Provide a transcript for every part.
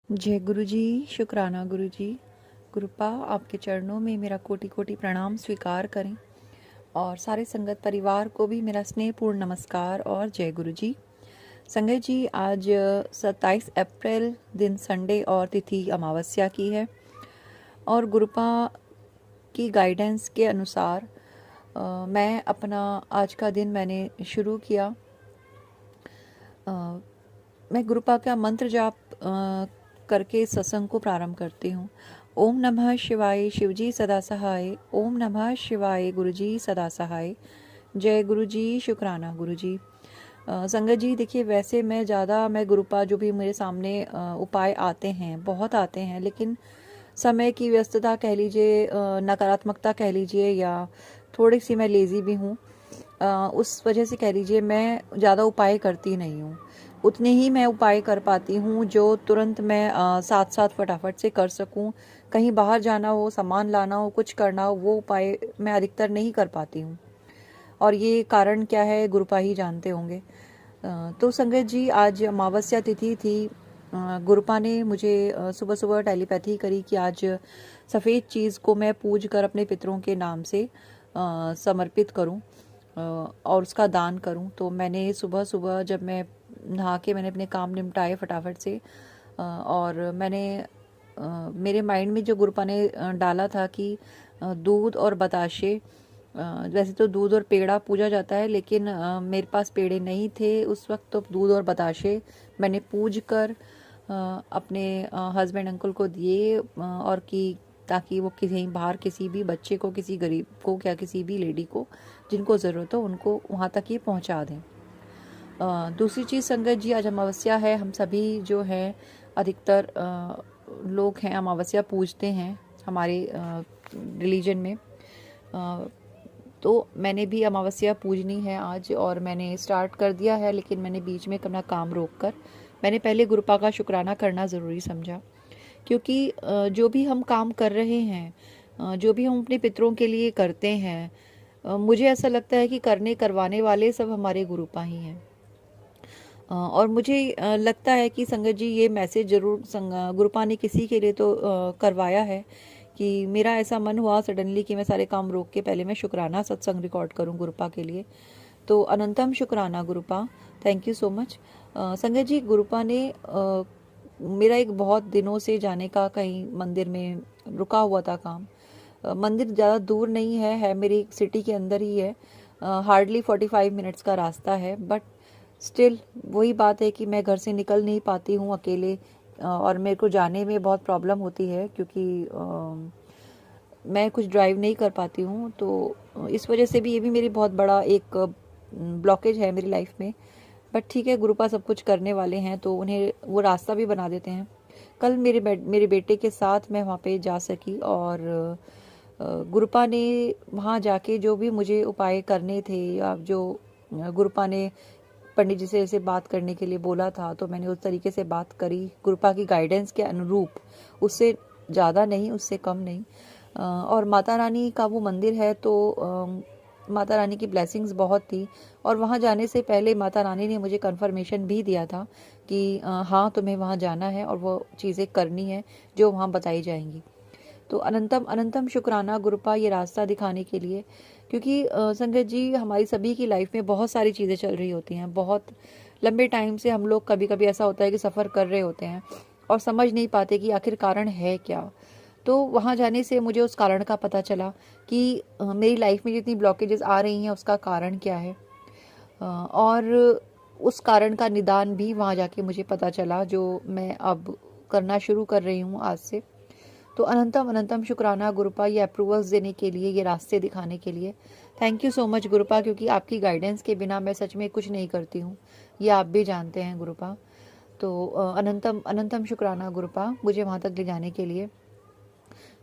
जय गुरु जी, शुक्राना गुरु जी। गुरुपा आपके चरणों में मेरा कोटि कोटि प्रणाम स्वीकार करें और सारे संगत परिवार को भी मेरा स्नेहपूर्ण नमस्कार और जय गुरु जी। संगत जी, आज 27 अप्रैल दिन संडे और तिथि अमावस्या की है और गुरुपा की गाइडेंस के अनुसार मैं अपना आज का दिन मैंने शुरू किया। मैं गुरुपा का मंत्र जाप करके सत्संग को प्रारंभ करती हूँ। ओम नमः शिवाय, शिवजी सदा सहाय। ओम नमः शिवाय, गुरुजी सदा सहाय। जय गुरु जी, शुक्राना गुरु जी। संगत जी, देखिए, वैसे मैं गुरुपा जो भी मेरे सामने उपाय आते हैं, बहुत आते हैं, लेकिन समय की व्यस्तता कह लीजिए, नकारात्मकता कह लीजिए, या थोड़ी सी मैं लेज़ी भी हूँ, उस वजह से कह लीजिए मैं ज़्यादा उपाय करती नहीं हूँ। उतने ही मैं उपाय कर पाती हूँ जो तुरंत मैं साथ साथ फटाफट से कर सकूँ। कहीं बाहर जाना हो, सामान लाना हो, कुछ करना हो, वो उपाय मैं अधिकतर नहीं कर पाती हूँ। और ये कारण क्या है, गुरुपा ही जानते होंगे। तो संगत जी, आज अमावस्या तिथि थी। गुरुपा ने मुझे सुबह सुबह टेलीपैथी करी कि आज सफ़ेद चीज़ को मैं पूज कर अपने पितरों के नाम से समर्पित करूं और उसका दान करूं। तो मैंने सुबह सुबह जब मैं नहा के मैंने अपने काम निपटाए फटाफट से, और मैंने मेरे माइंड में जो गुरुपा ने डाला था कि दूध और बताशे, वैसे तो दूध और पेड़ा पूजा जाता है, लेकिन मेरे पास पेड़े नहीं थे उस वक्त, तो दूध और बताशे मैंने पूज कर अपने हस्बैंड अंकल को दिए, और कि ताकि वो किसी बाहर किसी भी बच्चे को, किसी गरीब को, या किसी भी लेडी को जिनको ज़रूरत हो उनको वहाँ तक ये पहुँचा दें। दूसरी चीज़ संगत जी, आज अमावस्या है। हम सभी जो हैं, अधिकतर लोग हैं, अमावस्या पूजते हैं हमारे रिलीजन में। तो मैंने भी अमावस्या पूजनी है आज, और मैंने स्टार्ट कर दिया है, लेकिन मैंने बीच में अपना काम रोक कर मैंने पहले गुरुपा का शुक्राना करना ज़रूरी समझा। क्योंकि जो भी हम काम कर रहे हैं, जो भी हम अपने पितरों के लिए करते हैं, मुझे ऐसा लगता है कि करने करवाने वाले सब हमारे गुरुपा ही हैं। और मुझे लगता है कि संगत जी, ये मैसेज ज़रूर गुरुपा ने किसी के लिए तो करवाया है, कि मेरा ऐसा मन हुआ सडनली कि मैं सारे काम रोक के पहले मैं शुक्राना सत्संग रिकॉर्ड करूं गुरुपा के लिए। तो अनंतम शुक्राना गुरुपा, थैंक यू सो मच। संगत जी, गुरुपा ने मेरा एक बहुत दिनों से जाने का कहीं मंदिर में रुका हुआ था काम। मंदिर ज़्यादा दूर नहीं है मेरी सिटी के अंदर ही है। हार्डली 45 मिनट्स का रास्ता है, बट स्टिल वही बात है कि मैं घर से निकल नहीं पाती हूँ अकेले, और मेरे को जाने में बहुत प्रॉब्लम होती है, क्योंकि मैं कुछ ड्राइव नहीं कर पाती हूँ। तो इस वजह से भी ये भी मेरी बहुत बड़ा एक ब्लॉकेज है मेरी लाइफ में। बट ठीक है, गुरुपा सब कुछ करने वाले हैं, तो उन्हें वो रास्ता भी बना देते हैं। कल मेरे बेटे के साथ मैं वहाँ पे जा सकी, और गुरुपा ने वहाँ जाके जो भी मुझे उपाय करने थे, या जो गुरुपा ने पंडित जी से ऐसे बात करने के लिए बोला था, तो मैंने उस तरीके से बात करी गुरुपा की गाइडेंस के अनुरूप। उससे ज़्यादा नहीं, उससे कम नहीं। और माता रानी का वो मंदिर है, तो माता रानी की ब्लेसिंग्स बहुत थी। और वहाँ जाने से पहले माता रानी ने मुझे कंफर्मेशन भी दिया था कि हाँ, तुम्हें वहाँ जाना है और वो चीज़ें करनी है जो वहाँ बताई जाएंगी। तो अनंतम अनंतम शुक्राना गुरुपा, ये रास्ता दिखाने के लिए। क्योंकि संगत जी, हमारी सभी की लाइफ में बहुत सारी चीज़ें चल रही होती हैं। बहुत लंबे टाइम से हम लोग, कभी कभी ऐसा होता है कि सफ़र कर रहे होते हैं और समझ नहीं पाते कि आखिर कारण है क्या। तो वहाँ जाने से मुझे उस कारण का पता चला कि मेरी लाइफ में जितनी ब्लॉकेजेस आ रही हैं उसका कारण क्या है, और उस कारण का निदान भी वहाँ जाके मुझे पता चला, जो मैं अब करना शुरू कर रही हूँ आज से। तो अनंतम अनंतम शुक्राना गुरुपा, ये अप्रूवल्स देने के लिए, ये रास्ते दिखाने के लिए। थैंक यू सो मच गुरुपा, क्योंकि आपकी गाइडेंस के बिना मैं सच में कुछ नहीं करती हूँ, ये आप भी जानते हैं गुरुपा। तो अनंतम अनंतम शुक्राना गुरुपा, मुझे वहाँ तक ले जाने के लिए।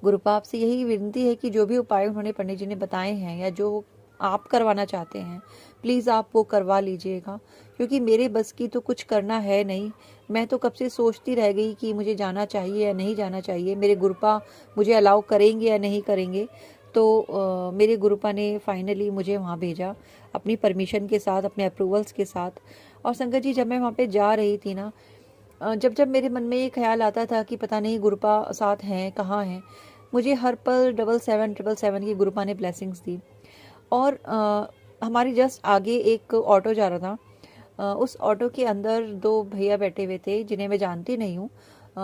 गुरुपा, आपसे यही विनती है कि जो भी उपाय उन्होंने पंडित जी ने बताए हैं, या जो आप करवाना चाहते हैं, प्लीज़ आप वो करवा लीजिएगा, क्योंकि मेरे बस की तो कुछ करना है नहीं। मैं तो कब से सोचती रह गई कि मुझे जाना चाहिए या नहीं जाना चाहिए, मेरे गुरुपा मुझे अलाउ करेंगे या नहीं करेंगे। तो मेरे गुरुपा ने फाइनली मुझे वहाँ भेजा, अपनी परमिशन के साथ, अपने अप्रूवल्स के साथ। और संगत जी, जब मैं वहाँ पे जा रही थी ना, जब जब मेरे मन में ये ख्याल आता था कि पता नहीं गुरुपा साथ हैं, कहाँ हैं, मुझे हर पल 7777 की गुरुपा ने ब्लेसिंग्स दी। और हमारी जस्ट आगे एक ऑटो जा रहा था। उस ऑटो के अंदर 2 भैया बैठे हुए थे जिन्हें मैं जानती नहीं हूँ,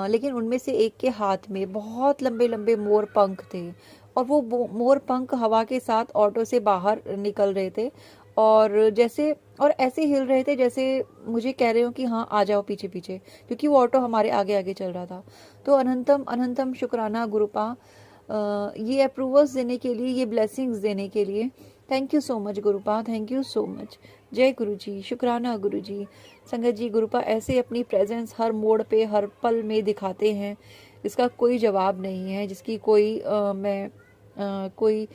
लेकिन उनमें से एक के हाथ में बहुत लंबे लंबे मोर पंख थे, और वो मोर पंख हवा के साथ ऑटो से बाहर निकल रहे थे, और जैसे और ऐसे हिल रहे थे जैसे मुझे कह रहे हो कि हाँ आ जाओ पीछे पीछे, क्योंकि वो ऑटो हमारे आगे आगे चल रहा था। तो अनंतम अनंतम शुक्राना गुरुपा, ये अप्रूवल्स देने के लिए, ये ब्लेसिंग्स देने के लिए। Thank you so much Gurupa, thank you so much. जय गुरु जी, शुक्राना गुरु जी। संगत जी, गुरुपा ऐसे अपनी प्रेजेंस हर मोड़ पे हर पल में दिखाते हैं, इसका कोई जवाब नहीं है, जिसकी कोई मैं कोई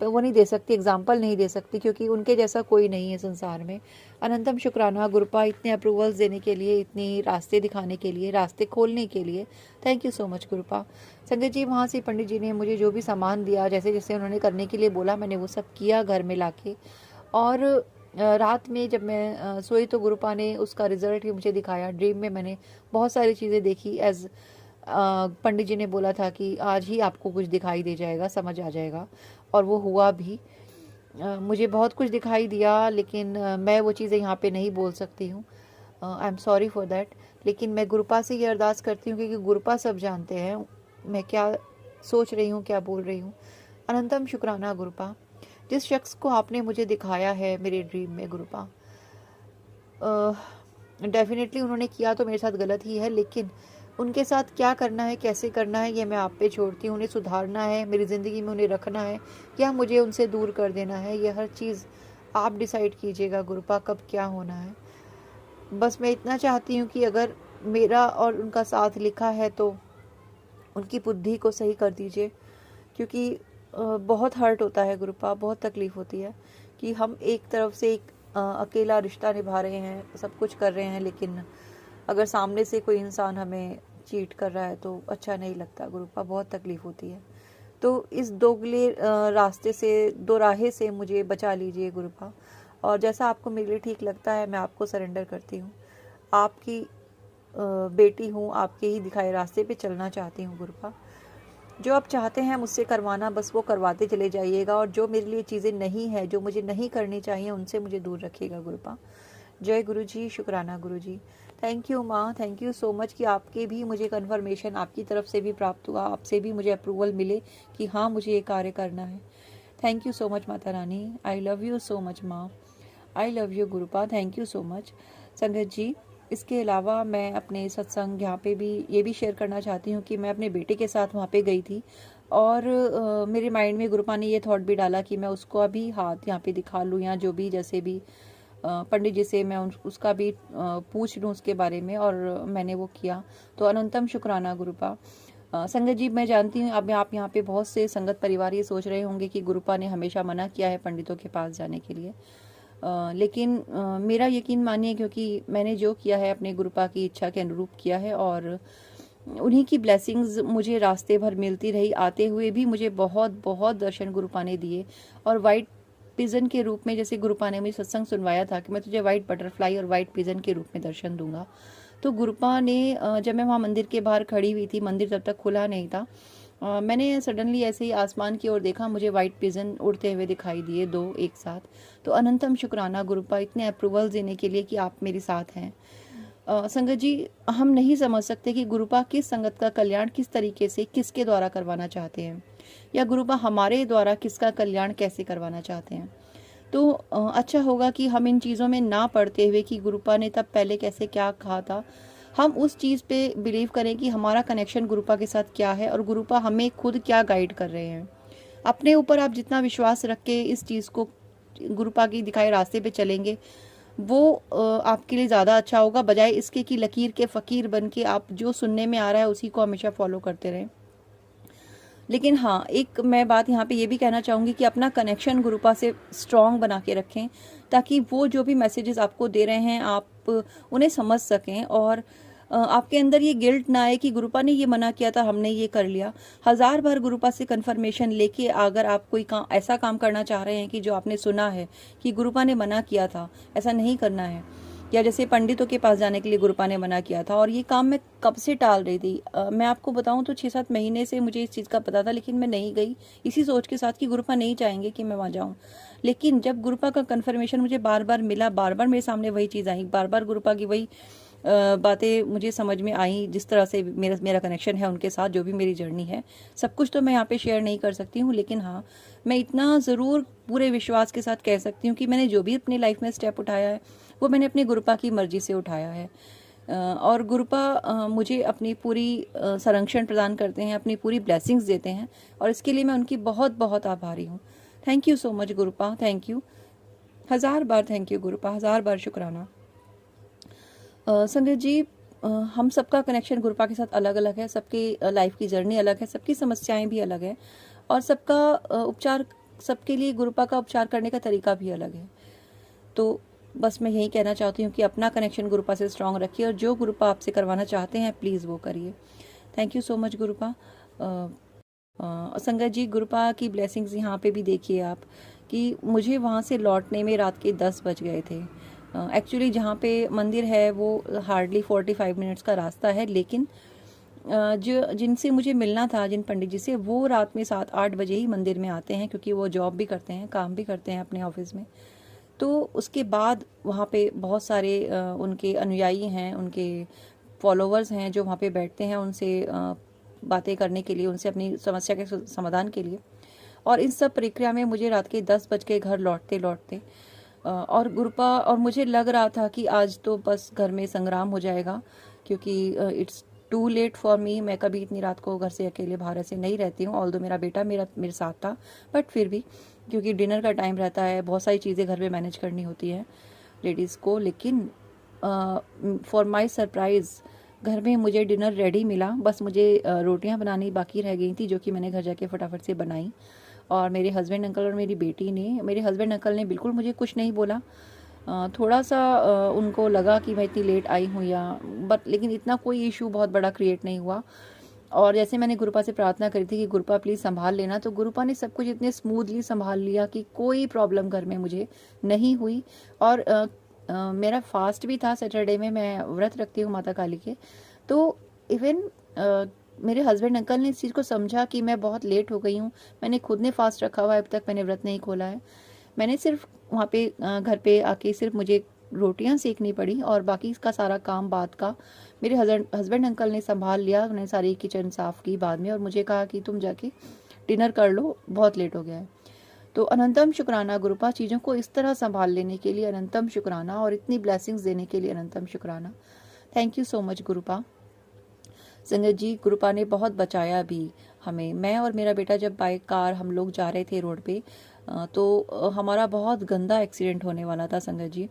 वो नहीं दे सकती, एग्जाम्पल नहीं दे सकती, क्योंकि उनके जैसा कोई नहीं है संसार में। अनंतम शुक्राना गुरुपा, इतने अप्रूवल्स देने के लिए, इतनी रास्ते दिखाने के लिए, रास्ते खोलने के लिए। Thank you so much गुरुपा। संगत जी, वहाँ से पंडित जी ने मुझे जो भी सामान दिया, जैसे जैसे उन्होंने करने के लिए बोला, मैंने वो सब किया घर में लाके। और रात में जब मैं सोई तो गुरुपा ने उसका रिजल्ट ही मुझे दिखाया। ड्रीम में मैंने बहुत सारी चीज़ें देखी। एज पंडित जी ने बोला था कि आज ही आपको कुछ दिखाई दे जाएगा, समझ आ जाएगा, और वो हुआ भी। मुझे बहुत कुछ दिखाई दिया, लेकिन मैं वो चीज़ें यहाँ पे नहीं बोल सकती हूँ। I am sorry for that. लेकिन मैं गुरुपा से ये अरदास करती हूँ, क्योंकि गुरुपा सब जानते हैं मैं क्या सोच रही हूँ, क्या बोल रही हूँ। अनंतम शुक्राना गुरुपा, जिस शख्स को आपने मुझे दिखाया है मेरे ड्रीम में गुरुपा, डेफिनेटली उन्होंने किया तो मेरे साथ गलत ही है, लेकिन उनके साथ क्या करना है, कैसे करना है, ये मैं आप पे छोड़ती हूँ। उन्हें सुधारना है, मेरी ज़िंदगी में उन्हें रखना है, या मुझे उनसे दूर कर देना है, ये हर चीज़ आप डिसाइड कीजिएगा गुरुपा, कब क्या होना है। बस मैं इतना चाहती हूँ कि अगर मेरा और उनका साथ लिखा है तो उनकी बुद्धि को सही कर दीजिए, क्योंकि बहुत हर्ट होता है गुरुपा, बहुत तकलीफ़ होती है कि हम एक तरफ से एक अकेला रिश्ता निभा रहे हैं, सब कुछ कर रहे हैं, लेकिन अगर सामने से कोई इंसान हमें चीट कर रहा है तो अच्छा नहीं लगता गुरुपा, बहुत तकलीफ़ होती है। तो इस दोगले रास्ते से, दो राहे से मुझे बचा लीजिए गुरुपा, और जैसा आपको मेरे लिए ठीक लगता है मैं आपको सरेंडर करती हूँ। आपकी बेटी हूँ, आपके ही दिखाए रास्ते पे चलना चाहती हूँ गुरुपा। जो आप चाहते हैं मुझसे करवाना, बस वो करवाते चले जाइएगा, और जो मेरे लिए चीज़ें नहीं है, जो मुझे नहीं करनी चाहिए, उनसे मुझे दूर रखिएगा गुरुपा। जय गुरु जी, शुक्राना गुरु जी। थैंक यू माँ, थैंक यू सो मच कि आपके भी मुझे कन्फर्मेशन आपकी तरफ से भी प्राप्त हुआ, आपसे भी मुझे अप्रूवल मिले कि हाँ मुझे ये कार्य करना है। Thank you so much Mata Rani, I love you so much माँ, I love you Gurupa, thank you so much. संगत जी, इसके अलावा मैं अपने सत्संग यहाँ पे भी ये भी शेयर करना चाहती हूँ कि मैं अपने बेटे के साथ वहाँ पे गई थी, और मेरे माइंड में गुरुपा ने ये थॉट भी डाला कि मैं उसको अभी हाथ यहाँ पे दिखा लूँ, या जो भी जैसे भी पंडित जी से मैं उसका भी पूछ लूँ उसके बारे में, और मैंने वो किया। तो अनंतम शुक्राना गुरुपा। संगत जी, मैं जानती हूँ अब आप यहाँ पे बहुत से संगत परिवार ये सोच रहे होंगे कि गुरुपा ने हमेशा मना किया है पंडितों के पास जाने के लिए, लेकिन मेरा यकीन मानिए, क्योंकि मैंने जो किया है अपने गुरुपा की इच्छा के अनुरूप किया है, और उन्हीं की ब्लेसिंग्स मुझे रास्ते भर मिलती रही। आते हुए भी मुझे बहुत बहुत दर्शन गुरुपा ने दिए, और वाइट पिजन के रूप में, जैसे गुरुपा ने मुझे सत्संग सुनवाया था कि मैं तुझे वाइट बटरफ्लाई और वाइट पिजन के रूप में दर्शन दूंगा। तो गुरुपा ने जब मैं वहाँ मंदिर के बाहर खड़ी हुई थी, मंदिर तब तक खुला नहीं था, मैंने सडनली ऐसे ही आसमान की ओर देखा, मुझे वाइट पिजन उड़ते हुए दिखाई दिए, 2 एक साथ। तो अनंतम शुक्राना गुरुपा, इतने अप्रूवल देने के लिए कि आप मेरे साथ हैं। संगत जी, हम नहीं समझ सकते कि गुरुपा किस संगत का कल्याण किस तरीके से, किसके द्वारा करवाना चाहते हैं, या गुरुपा हमारे द्वारा किसका कल्याण कैसे करवाना चाहते हैं। तो अच्छा होगा कि हम इन चीज़ों में ना पड़ते हुए कि गुरुपा ने तब पहले कैसे क्या कहा था, हम उस चीज़ पे बिलीव करें कि हमारा कनेक्शन गुरुपा के साथ क्या है, और गुरुपा हमें खुद क्या गाइड कर रहे हैं। अपने ऊपर आप जितना विश्वास रख के इस चीज़ को, गुरुपा की दिखाए रास्ते पे चलेंगे, वो आपके लिए ज़्यादा अच्छा होगा, बजाय इसके कि लकीर के फ़कीर बन के आप जो सुनने में आ रहा है उसी को हमेशा फॉलो करते रहें। लेकिन हाँ, एक मैं बात यहाँ पे ये भी कहना चाहूँगी कि अपना कनेक्शन गुरुपा से स्ट्रॉन्ग बना के रखें, ताकि वो जो भी मैसेजेस आपको दे रहे हैं आप उन्हें समझ सकें, और आपके अंदर ये गिल्ट ना आए कि गुरुपा ने ये मना किया था, हमने ये कर लिया। 1000 बार गुरुपा से कन्फर्मेशन लेके अगर आप कोई ऐसा काम करना चाह रहे हैं कि जो आपने सुना है कि गुरुपा ने मना किया था, ऐसा नहीं करना है, या जैसे पंडितों के पास जाने के लिए गुरुपा ने मना किया था, और ये काम मैं कब से टाल रही थी। मैं आपको बताऊं तो 6-7 महीने से मुझे इस चीज़ का पता था, लेकिन मैं नहीं गई, इसी सोच के साथ कि गुरुपा नहीं चाहेंगे कि मैं वहाँ जाऊँ। लेकिन जब गुरुपा का कन्फर्मेशन मुझे बार बार मिला, बार बार मेरे सामने वही चीज़ आई, बार बार गुरुपा की वही बातें मुझे समझ में आई, जिस तरह से मेरा मेरा कनेक्शन है उनके साथ, जो भी मेरी जर्नी है, सब कुछ तो मैं यहाँ पे शेयर नहीं कर सकती हूँ, लेकिन हाँ, मैं इतना ज़रूर पूरे विश्वास के साथ कह सकती हूँ कि मैंने जो भी अपनी लाइफ में स्टेप उठाया है वो मैंने अपनी गुरुपा की मर्जी से उठाया है। और गुरुपा मुझे अपनी पूरी संरक्षण प्रदान करते हैं, अपनी पूरी ब्लेसिंग्स देते हैं, और इसके लिए मैं उनकी बहुत बहुत आभारी हूँ। Thank you so much Gurupa, thank you, 1000 बार थैंक यू गुरुपा, 1000 बार शुक्राना। संगत जी, हम सबका कनेक्शन गुरुपा के साथ अलग अलग है, सबकी लाइफ की जर्नी अलग है, सबकी समस्याएं भी अलग है, और सबका उपचार, सबके लिए गुरुपा का उपचार करने का तरीका भी अलग है। तो बस मैं यही कहना चाहती हूँ कि अपना कनेक्शन गुरुपा से स्ट्रांग रखिए, और जो गुरुपा आपसे करवाना चाहते हैं प्लीज़ वो करिए। Thank you so much गुरुपा। संगत जी, गुरुपा की ब्लेसिंग्स यहाँ पे भी देखिए आप, कि मुझे वहाँ से लौटने में रात के 10 बज गए थे। एक्चुअली जहाँ पे मंदिर है वो हार्डली 45 मिनट्स का रास्ता है, लेकिन जो जिनसे मुझे मिलना था, जिन पंडित जी से, वो रात में 7-8 बजे ही मंदिर में आते हैं, क्योंकि वो जॉब भी करते हैं, काम भी करते हैं अपने ऑफिस में। तो उसके बाद वहाँ पे बहुत सारे उनके अनुयायी हैं, उनके फॉलोवर्स हैं, जो वहाँ पे बैठते हैं उनसे बातें करने के लिए, उनसे अपनी समस्या के समाधान के लिए। और इस सब प्रक्रिया में मुझे रात के 10 बज के घर लौटते लौटते, और गुरुपा, और मुझे लग रहा था कि आज तो बस घर में संग्राम हो जाएगा, क्योंकि it's too late for me. मैं कभी इतनी रात को घर से अकेले बाहर ऐसे नहीं रहती हूँ, ऑल्दो मेरा बेटा मेरे साथ था, बट फिर भी, क्योंकि डिनर का टाइम रहता है, बहुत सारी चीज़ें घर में मैनेज करनी होती है लेडीज़ को। लेकिन फॉर माई सरप्राइज़ घर में मुझे डिनर रेडी मिला, बस मुझे रोटियां बनानी बाकी रह गई थी, जो कि मैंने घर जाके फटाफट से बनाई। और मेरे हस्बैंड अंकल और मेरी बेटी ने, मेरे हस्बैंड अंकल ने बिल्कुल मुझे कुछ नहीं बोला। थोड़ा सा उनको लगा कि मैं इतनी लेट आई हूँ या, बट लेकिन इतना कोई इशू बहुत बड़ा क्रिएट नहीं हुआ। और जैसे मैंने गुरुपा से प्रार्थना करी थी कि गुरुपा प्लीज़ संभाल लेना, तो गुरुपा ने सब कुछ इतने स्मूथली संभाल लिया कि कोई प्रॉब्लम घर में मुझे नहीं हुई। और मेरा फास्ट भी था, सैटरडे में मैं व्रत रखती हूँ माता काली के। तो इवन मेरे हस्बैंड अंकल ने इस चीज़ को समझा कि मैं बहुत लेट हो गई हूँ, मैंने खुद ने फास्ट रखा हुआ है, अब तक मैंने व्रत नहीं खोला है। मैंने सिर्फ वहाँ पे घर पे आके सिर्फ मुझे रोटियां सेकनी पड़ी, और बाकी इसका सारा काम बाद का मेरे हस्बैंड अंकल ने संभाल लिया। उन्होंने सारी किचन साफ़ की बाद में, और मुझे कहा कि तुम जाके डिनर कर लो, बहुत लेट हो गया है। तो अनंतम शुक्राना गुरुपा, चीज़ों को इस तरह संभाल लेने के लिए अनंतम शुक्राना, और इतनी ब्लेसिंग्स देने के लिए अनंतम शुक्राना। Thank you so much गुरुपा। संगत जी, गुरुपा ने बहुत बचाया भी हमें। मैं और मेरा बेटा जब बाइक कार हम लोग जा रहे थे रोड पे, तो हमारा बहुत गंदा एक्सीडेंट होने वाला था संगत जी,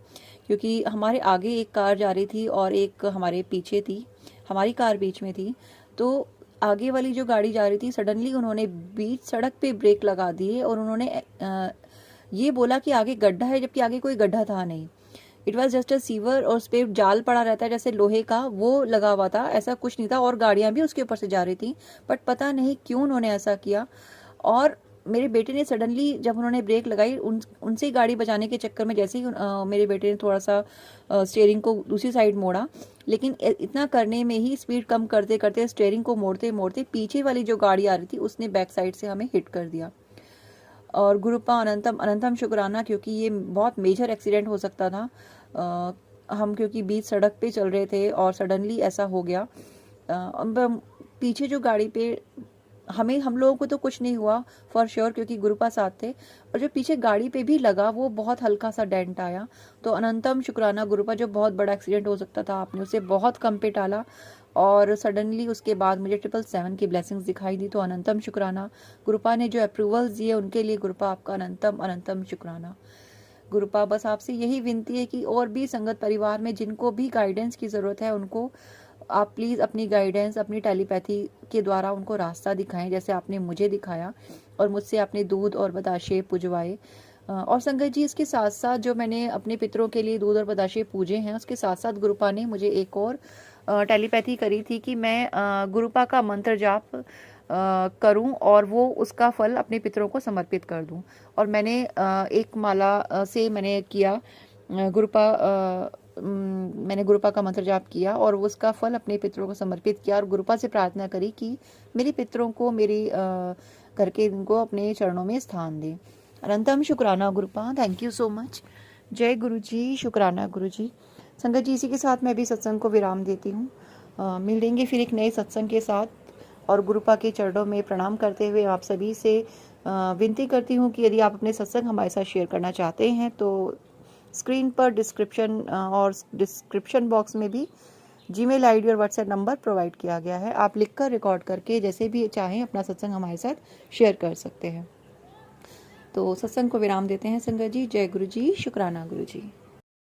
क्योंकि हमारे आगे एक कार जा रही थी और एक हमारे पीछे थी, हमारी कार बीच में थी। तो आगे वाली जो गाड़ी जा रही थी, सडनली उन्होंने बीच सड़क पे ब्रेक लगा दिए, और उन्होंने ये बोला कि आगे गड्ढा है, जबकि आगे कोई गड्ढा था नहीं। It was just a sewer, और उस पर जाल पड़ा रहता है जैसे लोहे का, वो लगा हुआ था, ऐसा कुछ नहीं था, और गाड़ियां भी उसके ऊपर से जा रही थी, बट पता नहीं क्यों उन्होंने ऐसा किया। और मेरे बेटे ने सडनली जब उन्होंने ब्रेक लगाई, उनसे ही गाड़ी बचाने के चक्कर में, जैसे ही मेरे बेटे ने थोड़ा सा स्टेयरिंग को दूसरी साइड मोड़ा, लेकिन इतना करने में ही स्पीड कम करते करते, स्टेयरिंग को मोड़ते मोड़ते, पीछे वाली जो गाड़ी आ रही थी उसने बैक साइड से हमें हिट कर दिया। और गुरुपा अनंतम अनंतम शुक्राना, क्योंकि ये बहुत मेजर एक्सीडेंट हो सकता था। हम क्योंकि बीच सड़क पे चल रहे थे और सडनली ऐसा हो गया। पीछे जो गाड़ी पे, हम लोगों को तो कुछ नहीं हुआ फॉर श्योर, क्योंकि गुरुपा साथ थे, और जो पीछे गाड़ी पे भी लगा वो बहुत हल्का सा डेंट आया। तो अनंतम शुक्राना गुरुपा, जो बहुत बड़ा एक्सीडेंट हो सकता था आपने उसे बहुत कम पे टाला, और सडनली उसके बाद मुझे 777 की ब्लेसिंग्स दिखाई दी। तो अनंतम शुक्राना गुरुपा ने जो अप्रूवल्स दिए उनके लिए, गुरुपा आपका अनंतम अनंतम शुक्राना। गुरुपा बस आपसे यही विनती है कि और भी संगत परिवार में जिनको भी गाइडेंस की ज़रूरत है, उनको आप प्लीज़ अपनी गाइडेंस, अपनी टेलीपैथी के द्वारा उनको रास्ता दिखाएं, जैसे आपने मुझे दिखाया, और मुझसे आपने दूध और बताशे पूजवाए। और संगत जी, इसके साथ साथ जो मैंने अपने पितरों के लिए दूध और बताशे पूजे हैं, उसके साथ साथ गुरुपा ने मुझे एक और टेलीपैथी करी थी कि मैं गुरुपा का मंत्र जाप करूं, और वो उसका फल अपने पितरों को समर्पित कर दूं। और मैंने एक माला से मैंने किया, गुरुपा मैंने गुरुपा का मंत्र जाप किया और उसका फल अपने पितरों को समर्पित किया और गुरुपा से प्रार्थना करी कि मेरे पितरों को मेरी करके इनको अपने चरणों में स्थान दें। अनंतम शुक्राना गुरुपा, थैंक यू सो मच। जय गुरु जी, शुक्राना गुरु जी। संगत जी, इसी के साथ मैं भी सत्संग को विराम देती हूँ। मिलेंगे फिर एक नए सत्संग के साथ, और गुरुपा के चरणों में प्रणाम करते हुए आप सभी से विनती करती हूँ कि यदि आप अपने सत्संग हमारे साथ शेयर करना चाहते हैं तो स्क्रीन पर डिस्क्रिप्शन बॉक्स में भी जीमेल आईडी और व्हाट्सएप नंबर प्रोवाइड किया गया है। आप लिखकर रिकॉर्ड करके जैसे भी चाहें अपना सत्संग हमारे साथ शेयर कर सकते हैं। तो सत्संग को विराम देते हैं संगत जी। जय गुरु जी, शुक्राना गुरु जी।